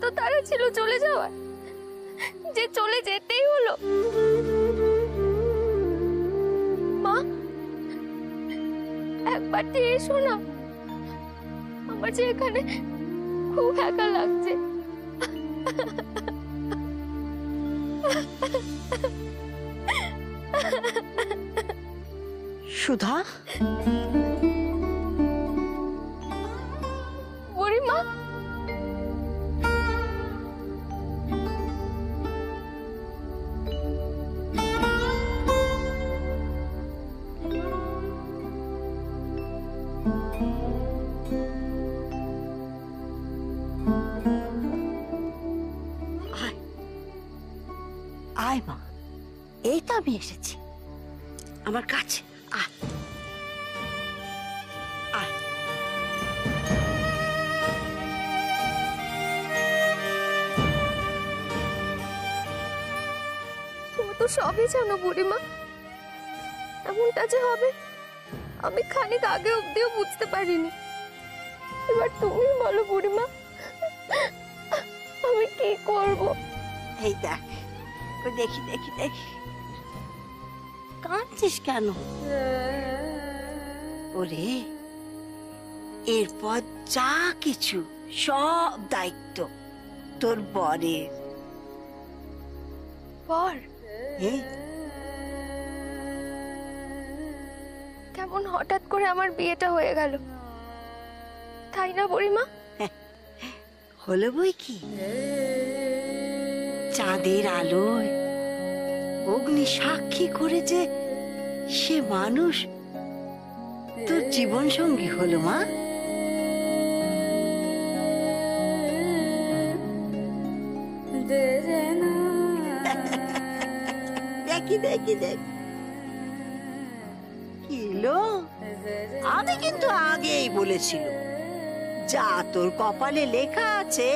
এত তাড়া ছিল চলে যাওয়ার যে চলে যেতেই হলো। মা, একবার এসো না, আমার যে এখানে খুব একা লাগছে। সুধা, বুড়িমা, আয় মা, এই তো আমি এসেছি আমার কাছে। আয় আয়। তুমি তো সবই জানো বুড়িমা, এমনটা যে হবে আমি খানিক আগে অব্দিও বুঝতে পারিনি। এবার তুমি বলো বুড়িমা, আমি কি করব? এই দেখ, দেখি দেখি দেখি, কাঁদছিস কেন? ওরে, এরপর যা কিছু সব দায়িত্ব তোর বরের। বর? হ্যাঁ, কেমন হঠাৎ করে আমার বিয়েটা হয়ে গেল, তাই না বুড়িমা? হলো বই কি, চাঁদের আলোয় অগ্নি সাক্ষী করে যে সে মানুষ তোর জীবন সঙ্গী হলো মা। দেখি দেখি দেখি, কি হলো? আমি কিন্তু আগেই বলেছিল, যা তোর কপালে লেখা আছে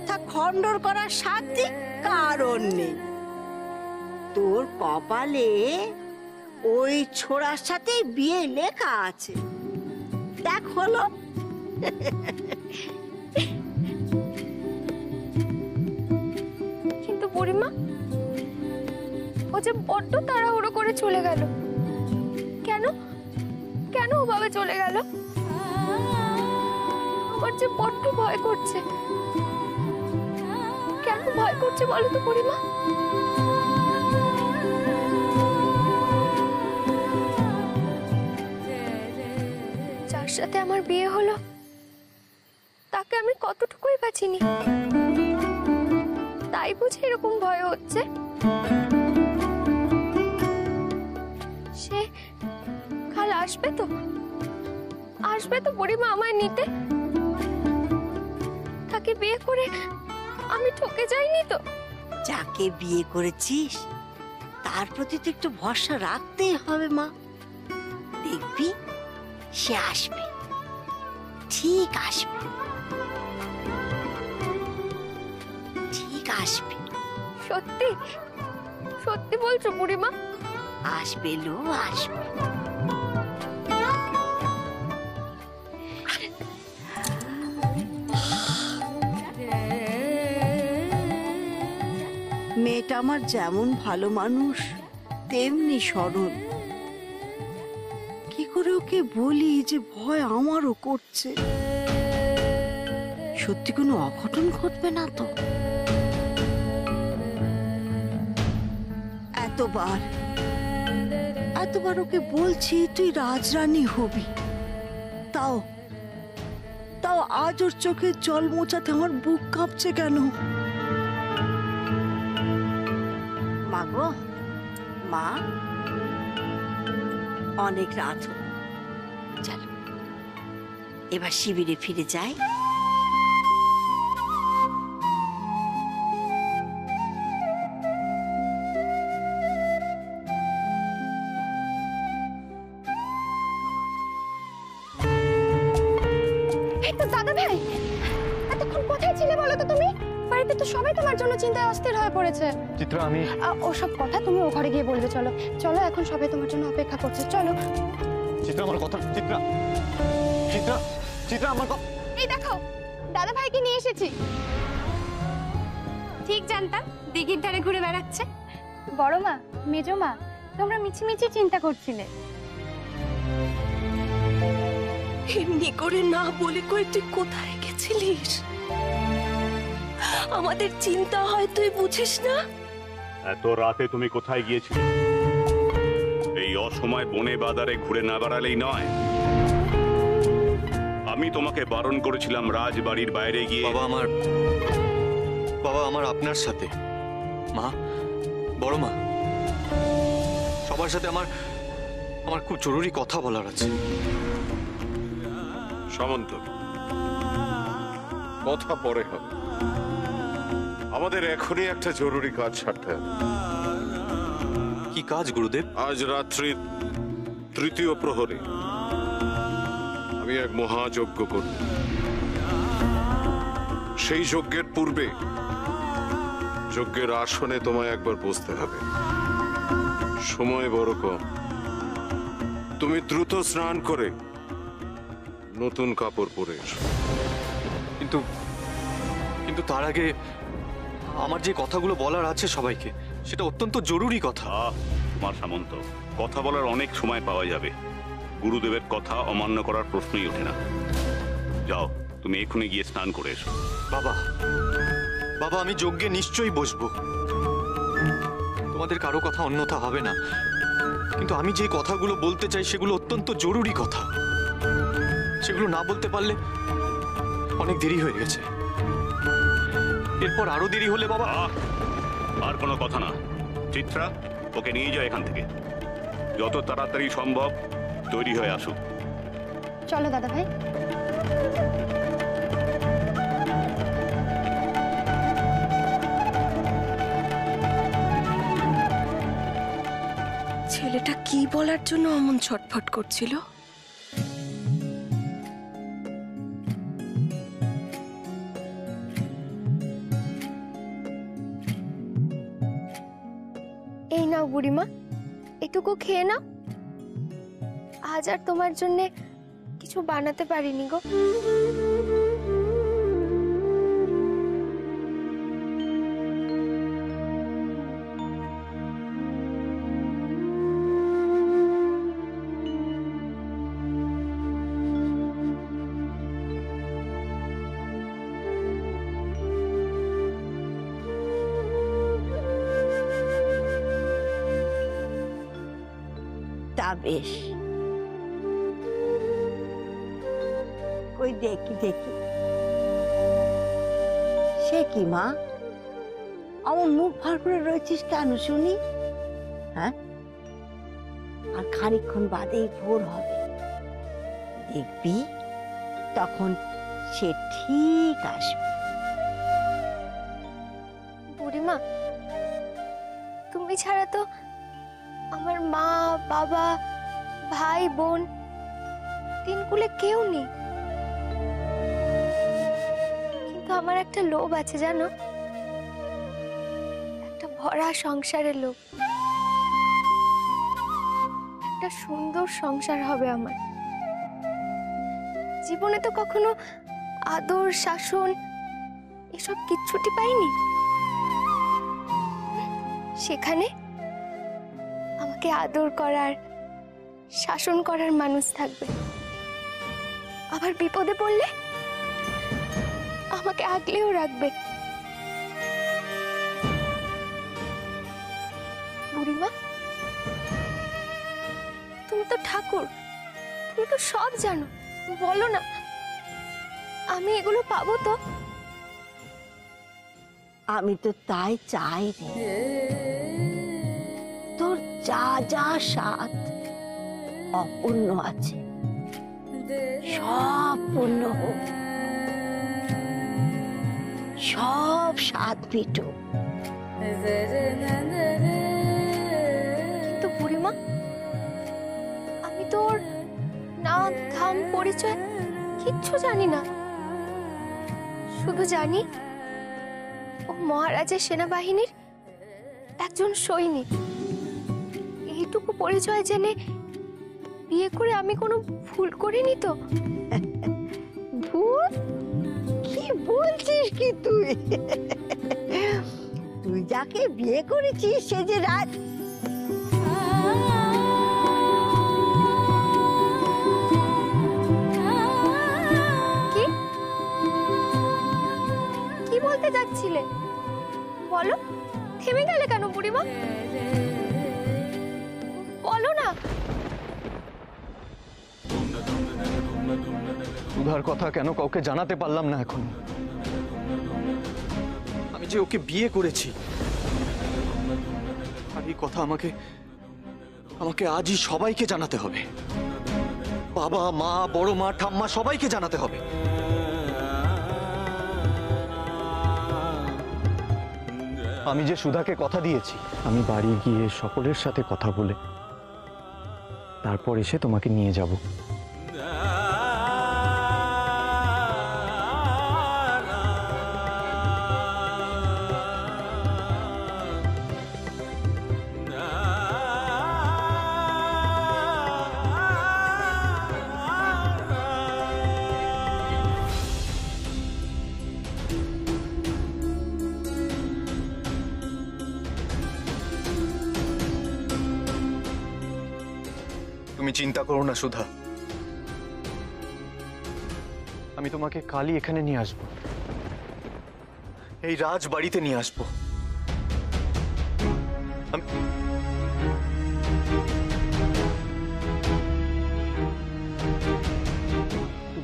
তা খণ্ডন করার সাধ্য কারণ নেই। তোর কপালে ওই ছোড়ার সাথে বিয়ে লেখা আছে, দেখ হলো। কিন্তু বুড়িমা, ও যে বড্ড তাড়াহুড়ো করে চলে গেল, কেন কেন ওভাবে চলে গেল? আমার যে বড্ড ভয় করছে। কেন ভয় করছে বলো তো বুড়িমা? যার সাথে আমার বিয়ে হলো তাকে আমি কতটুকুই বাঁচিনি, তাই বুঝি এরকম ভয় হচ্ছে। সে কাল আসবে তো, আসবে তো বুড়িমা আমায় নিতে? তাকে বিয়ে করে আমি ঠকে যাইনি তো? যাকে বিয়ে করেছিস তার প্রতি তো একটু ভরসা রাখতেই হবে মা। দেখবি সে আসবে, ঠিক আসবে, ঠিক আসবে। সত্যি সত্যি বলছো বুড়িমা? আসবে লো, আসবে। মেয়েটা আমার যেমন ভালো মানুষ তেমনি সরল। কি করে ওকে বলি যে ভয় আমারও করছে? সত্যি কোনো অঘটন ঘটবে না তো? এতবার এতবার ওকে বলছি তুই রাজরানী হবি, তাও তাও আজ ওর চোখে জল মোছাতে আমার বুক কাঁপছে কেন? মা গো, মা, অনেক রাত হল, চলো এবার শিবিরে ফিরে যাই। দাদা ভাই, এতক্ষণ কোথায় ছিলে বলো তো তুমি? বাড়িতে তো সবাই তোমার জন্য চিন্তায় অস্থির হয়ে পড়েছে। চিত্রা, আমি ওসব কথা তুমি ও ঘরে গিয়ে বলবে। চলো চলো, এখন সবাই তোমার জন্য অপেক্ষা করছে, চলো। চিত্রা, আমার কথা, চিত্রা, চিত্রা, চিত্রা, আমার কথা। এই দেখো, দাদা ভাইকে নিয়ে এসেছি। ঠিক জানতাম দিঘির ধারে ঘুরে বেড়াচ্ছে। বড় মা, মেজো মা, তোমরা মিছিমিছি চিন্তা করছিলে। এমনি করে না বলে কই তুই কোথায় গেছিলিস? আমাদের চিন্তা হয় তুই বুঝিস না? এত রাতে তুমি কোথায় গিয়েছিলে? এই অসময় বনে বাজারে ঘুরে না বেড়ালেই নয়। আমি তোমাকে বারণ করেছিলাম রাজবাড়ির বাইরে গিয়ে। বাবা আমার আপনার সাথে, মা, বড় মা, সবার সাথে আমার খুব জরুরি কথা বলার আছে। সামন্ত, কথা পরে হবে, আমাদের এখনই একটা জরুরি কাজ সারতে হবে। কি কাজ গুরুদেব? আজ রাত্রি 3য় প্রহরে আমি এক মহাযজ্ঞ করব। সেই যজ্ঞের পূর্বে যজ্ঞের আসনে তোমায় একবার বসতে হবে। সময় বড় কম, তুমি দ্রুত স্নান করে নতুন কাপড় পরে এসো। কিন্তু তার আগে আমার যে কথাগুলো বলার আছে সবাইকে, সেটা অত্যন্ত জরুরি কথা। তোমার সামন্ত, কথা বলার অনেক সময় পাওয়া যাবে। গুরুদেবের কথা অমান্য করার প্রশ্নই ওঠে না। যাও, তুমি এক্ষুনি গিয়ে স্নান করে এসো। বাবা, আমি যজ্ঞে নিশ্চয়ই বসবো। তোমাদের কারো কথা অন্যথা হবে না, কিন্তু আমি যে কথাগুলো বলতে চাই সেগুলো অত্যন্ত জরুরি কথা। সেগুলো না বলতে পারলে অনেক দেরি হয়ে গেছে। এরপর আরো দেরি হলে বাবা। আর কোনো কথা না। চিত্রা, ওকে নিয়ে যাও এখান থেকে। যত তাড়াতাড়ি সম্ভব তৈরি হয়ে আসুক। চলো দাদা ভাই। ছেলেটা কি বলার জন্য অমন ছটফট করছিল? এই নাও বুড়িমা, এটুকু খেয়ে নাও। আজ আর তোমার জন্য কিছু বানাতে পারিনি গো। তা বেশ, কই দেখি দেখি। সে কি মা, আমার মুখ ভার করে রয়েছিস কেন শুনি? হ্যাঁ, আর খানিকক্ষণ বাদেই ভোর হবে, দেখবি তখন সে ঠিক আসবে। বুড়িমা, তুমি ছাড়া তো আমার মা, বাবা, ভাই, বোন, তিনকুলে কেউ নেই। কিন্তু আমার একটা লোভ আছে জানো, একটা ভরা সংসারের লোভ। একটা সুন্দর সংসার হবে আমার। জীবনে তো কখনো আদর, শাসন এসব কিচ্ছুটি পাইনি। সেখানে আমাকে আদর করার, শাসন করার মানুষ থাকবে। আবার বিপদে পড়লে আমাকে আগলেও রাখবে। বুড়িমা, তুমি তো ঠাকুর, তুমি তো সব জানো, বলো না আমি এগুলো পাবো তো? আমি তো তাই চাই রে, তোর যা যা স্বাদ অপূর্ণ আছে সব পূর্ণ হোক, সব স্বাদ মিটুক। কিন্তু বুড়িমা, আমি তোর নাম, ধাম, পরিচয় কিচ্ছু জানি না। শুধু জানি ও মহারাজের সেনাবাহিনীর একজন সৈনিক। এইটুকু পরিচয় জেনে বিয়ে করে আমি কোনো ভুল করিনি তো? ভুল? কি বলছিস কি তুই? যাকে বিয়ে করেছিস সে যে রাজ। কি কি বলতে যাচ্ছিলে বলো? থেমে গেলে কেন বুড়িমা? বলো না। সুধার কথা কেন কাউকে জানাতে পারলাম না এখন? আমি যে ওকে বিয়ে করেছি, আর এই কথা আমাকে আমাকে আজই সবাইকে জানাতে হবে। বাবা, মা, বড় মা, ঠাম্মা সবাইকে জানাতে হবে। আমি যে সুধাকে কথা দিয়েছি, আমি বাড়ি গিয়ে সকলের সাথে কথা বলে তারপর এসে তোমাকে নিয়ে যাব। তুমি চিন্তা করো না সুধা, আমি তোমাকে কালই এখানে নিয়ে আসবো, এই রাজ বাড়িতে নিয়ে আসবো।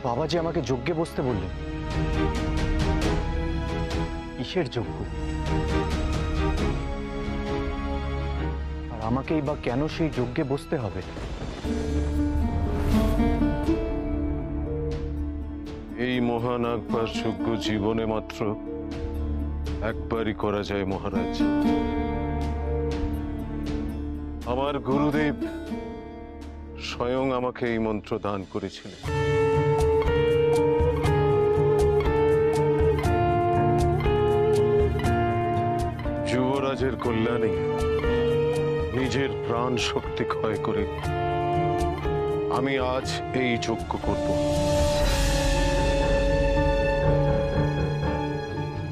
বাবা যে আমাকে যজ্ঞে বসতে বললেন, কিসের যজ্ঞ? আর আমাকেই বা কেন সেই যজ্ঞে বসতে হবে? এই মহান আকবার যজ্ঞ জীবনে মাত্র একবারই করা যায় মহারাজ। আমার গুরুদেব স্বয়ং আমাকে এই মন্ত্র দান করেছিলেন। যুবরাজের কল্যাণে নিজের প্রাণ শক্তি ক্ষয় করে আমি আজ এই যজ্ঞ করব।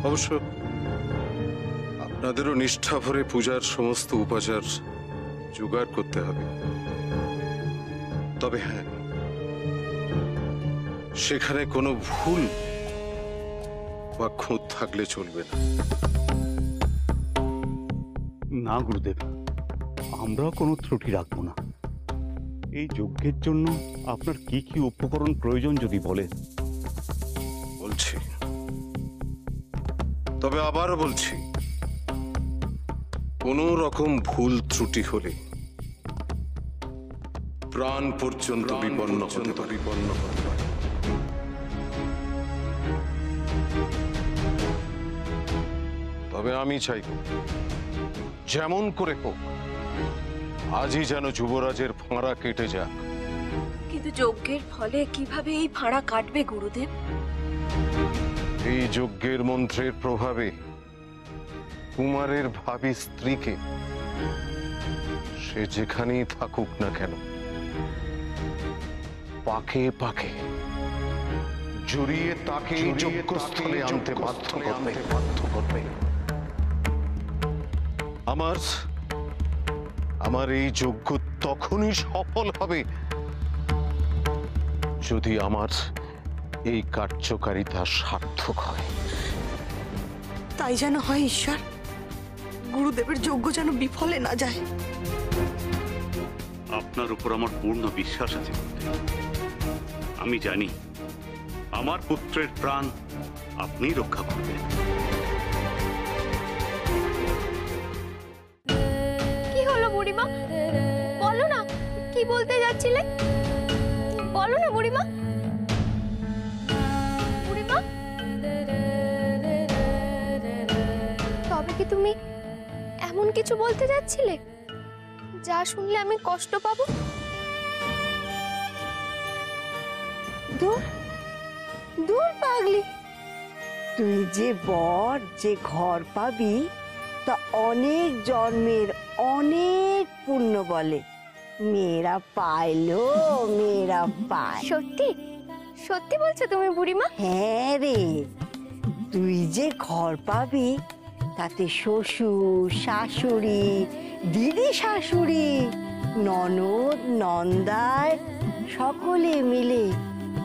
অবশ্য আপনাদেরও নিষ্ঠা ভরে পূজার সমস্ত উপাচার জোগাড় করতে হবে। তবে হ্যাঁ, সেখানে কোনো ভুল বা খুঁত থাকলে চলবে না। না গুরুদেব, আমরাও কোনো ত্রুটি রাখবো না। এই যজ্ঞের জন্য আপনার কি কি উপকরণ প্রয়োজন যদি বলেন। বলছি, তবে আবারও বলছি, কোনো রকম ভুল ত্রুটি হলে প্রাণ পর্যন্ত বিপন্ন হতে পারে। তবে আমি চাইব যেমন করে হোক আজই যেন যুবরাজের ফাঁড়া কেটে যাক। কিন্তু যজ্ঞের ফলে কিভাবে এই ফাঁড়া কাটবে গুরুদেব? এই যজ্ঞের মন্ত্রের প্রভাবে কুমারের ভাবী স্ত্রীকে সে যেখানেই থাকুক না কেন পাকে পাকে জড়িয়ে তাকে যজ্ঞস্থলে আনতে বাধ্য করবে। আমার এই যজ্ঞ তখনই সফল হবে যদি আমার এই কার্যকারিতা সার্থক হয়। তাই যেন হয় ঈশ্বর, গুরুদেবের যজ্ঞ যেন বিফলে না যায়। আপনার উপর আমার পূর্ণ বিশ্বাস আছে গুরুদেব। আমি জানি আমার পুত্রের প্রাণ আপনিই রক্ষা করবেন। কি হলো বুড়িমা? বলো না, কি বলতে যাচ্ছিলে? বলো না বুড়িমা। বুড়িমা, তবে কি তুমি এমন কিছু বলতে যাচ্ছিলে যা শুনলে আমি কষ্ট পাবো? দূর দূর পাগলি, তুই যে বর যে ঘর পাবি তা অনেক জন্মের অনেক পুণ্য বলে। মেয়েরা পাইলো, মেয়েরা পায়। সত্যি সত্যি বলছো তুমি বুড়িমা? হ্যাঁ রে, তুই যে ঘর পাবি তাতে শ্বশুর শাশুড়ি দিদি শাশুড়ি ননদ নন্দায় সকলে মিলে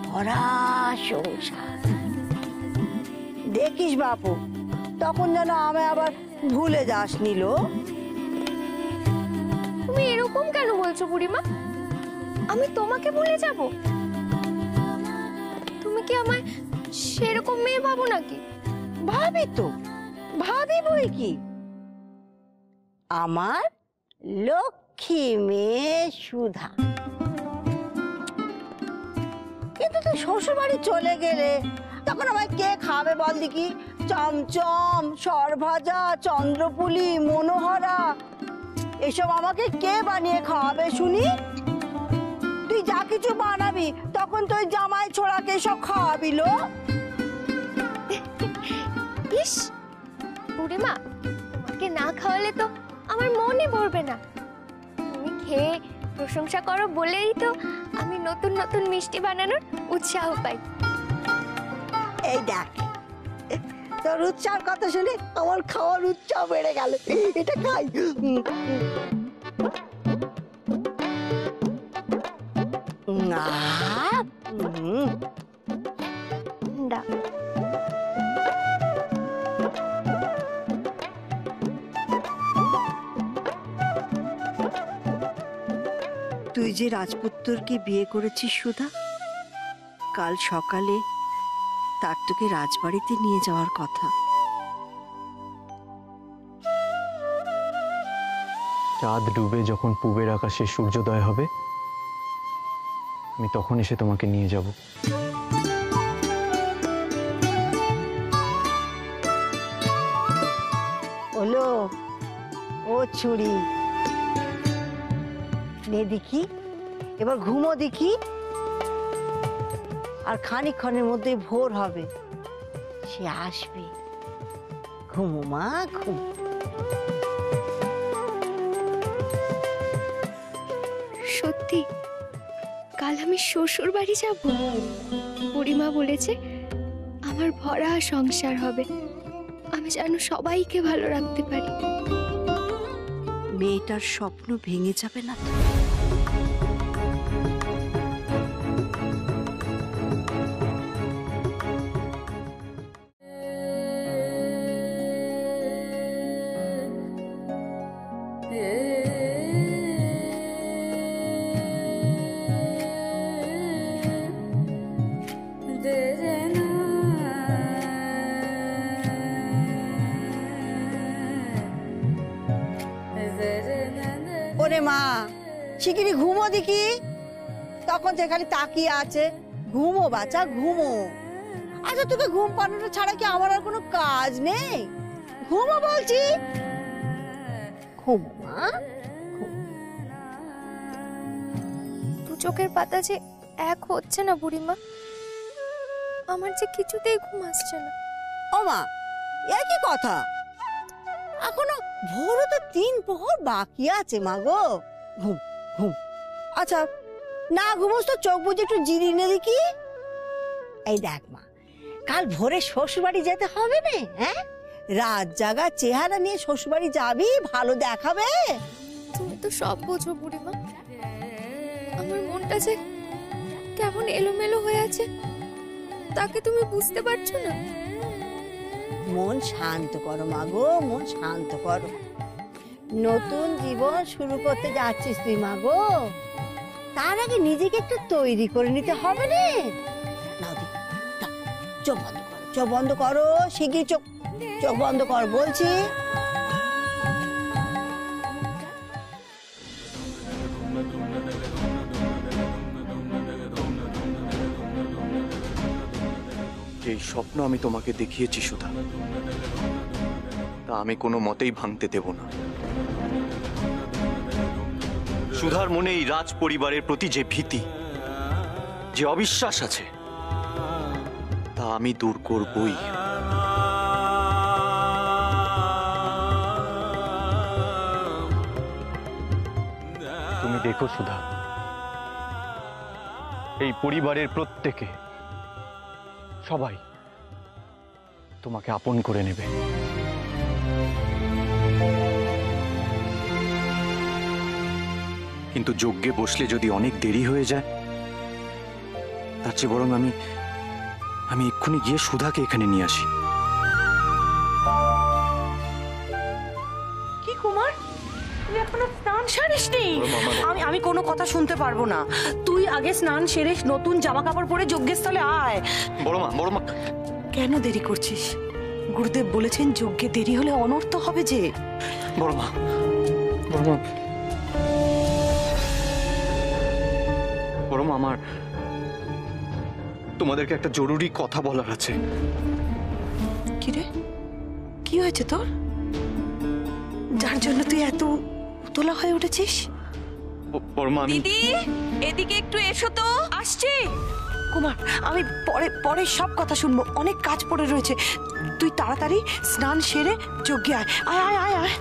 ভরা সংসার। দেখিস বাপু, তখন যেন আমায় আবার ভুলে যাস নিল। তুমি এরকম কেন বলছো বুড়িমা? আমি তোমাকে ভুলে যাব? তুমি কি আমায় সেরকম মেয়ে ভাবো নাকি? ভাবি তো, ভাবি বই কি। আমার লক্ষ্মী মেয়ে সুধা। কিন্তু তুই শ্বশুর বাড়ি চলে গেলে তখন আমায় কে খাবে বল দেখি? চমচম, সরভাজা, চন্দ্রপুলি, মনোহরা এসব আমাকে কে বানিয়ে খাওয়াবে শুনি? তুই যা কিছু বানাবি তখন তুই জামাই ছোড়াকে সব খাওয়াবি লো। ইস বুড়িমা, তোমাকে না খাওয়ালে তো আমার মনই ভরবে না। তুমি খেয়ে প্রশংসা করো বলেই তো আমি নতুন নতুন মিষ্টি বানানোর উৎসাহ পাই। এই দেখ, তোর উৎসাহের কথা শুনে আমার খাওয়ার উৎসাহ বেড়ে গেল। এটা খাই। দা তুই যে রাজপুত্রকে বিয়ে করেছিস সুধা, কাল সকালে তার তোকে রাজবাড়িতে নিয়ে যাওয়ার কথা। চাঁদ ডুবে যখন পূবের আকাশে সূর্যোদয় হবে, আমি তখন এসে তোমাকে নিয়ে যাব। ওলো ও ছুরি, নে দেখি এবার ঘুমো দেখি। আর খানিকক্ষণের মধ্যে ভোর হবে, সে আসবে। ঘুমো মা, ঘুম। সত্যি কাল আমি শ্বশুর বাড়ি যাব? বুড়িমা বলেছে আমার ভরা সংসার হবে, আমি যেন সবাইকে ভালো রাখতে পারি। মেয়েটার স্বপ্ন ভেঙে যাবে না তো? ওরে মা, শিগগিরি ঘুমো দেখি। তখন যে খালি তাকিয়ে আছে। ঘুমো বাচ্চা, ঘুমো। আচ্ছা, তোকে ঘুম পাড়ানো ছাড়া কি আমার আর কোনো কাজ নেই? ঘুমো বলছি। ঘুমো মা। দু চোখের পাতা যে এক হচ্ছে না বুড়িমা, আমার যে কিছুতেই ঘুম আসছে না। ও মা, এ কি কথা? এখনো ভোরও তো 3 প্রহর বাকি আছে মা গো। ঘুম ঘুম। আচ্ছা, না ঘুমোস তো চোখ বুঝে একটু জিরিয়ে নে দেখি। এই দেখ মা, কাল ভোরে শ্বশুরবাড়ি যেতে হবে না? হ্যাঁ, রাত জাগা চেহারা নিয়ে শ্বশুরবাড়ি যাবি, ভালো দেখাবে। তুমি তো সব বোঝো বুড়িমা, আমার মনটা যে কেমন এলোমেলো হয়ে আছে তাকে তুমি বুঝতে পারছো না। মন শান্ত করো মা গো, মন শান্ত করো। নতুন জীবন শুরু করতে যাচ্ছিস তুই মা গো, তার আগে নিজেকে একটু তৈরি করে নিতে হবে না? নাও দি, চোখ বন্ধ করো, চোখ বন্ধ করো, শিগগির চোখ বন্ধ কর বলছি। এই স্বপ্ন আমি তোমাকে দেখিয়েছি সুধা, তা আমি কোনো মতেই ভাঙতে দেব না। সুধার মনে এই রাজ পরিবারের প্রতি যে ভীতি, যে অবিশ্বাস আছে, তা আমি দূর করবই। তুমি দেখো সুধা, এই পরিবারের প্রত্যেকে, সবাই তোমাকে আপন করে নেবে। কিন্তু যজ্ঞে বসলে যদি অনেক দেরি হয়ে যায়, তার চেয়ে বরং আমি এক্ষুনি গিয়ে সুধাকে এখানে নিয়ে আসি। কি কুমার, তুই এখনো স্নান সারিসনি? আমি কোনো কথা শুনতে পারবো না। তুই আগে স্নান সেরে নতুন জামা কাপড় পরে যজ্ঞের স্থলে আয়। বড় মা কেন দেরি করছিস? গুরুদেব বলেছেন যজ্ঞে দেরি হলে অনর্থ হবে যে। বড় মা আমার তোমাদেরকে একটা জরুরি কথা বলার আছে। কি রে, কি হয়েছে তোর, যার জন্য তুই এত উতলা হয়ে উঠেছিস? বড় মা, দিদি এদিকে একটু এসো তো, আসছি। কুমার, আমি পরে সব কথা শুনবো, অনেক কাজ পড়ে রয়েছে। তুই তাড়াতাড়ি স্নান সেরে যজ্ঞে আয়। আয় আয় আয় আয়।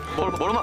বড় মা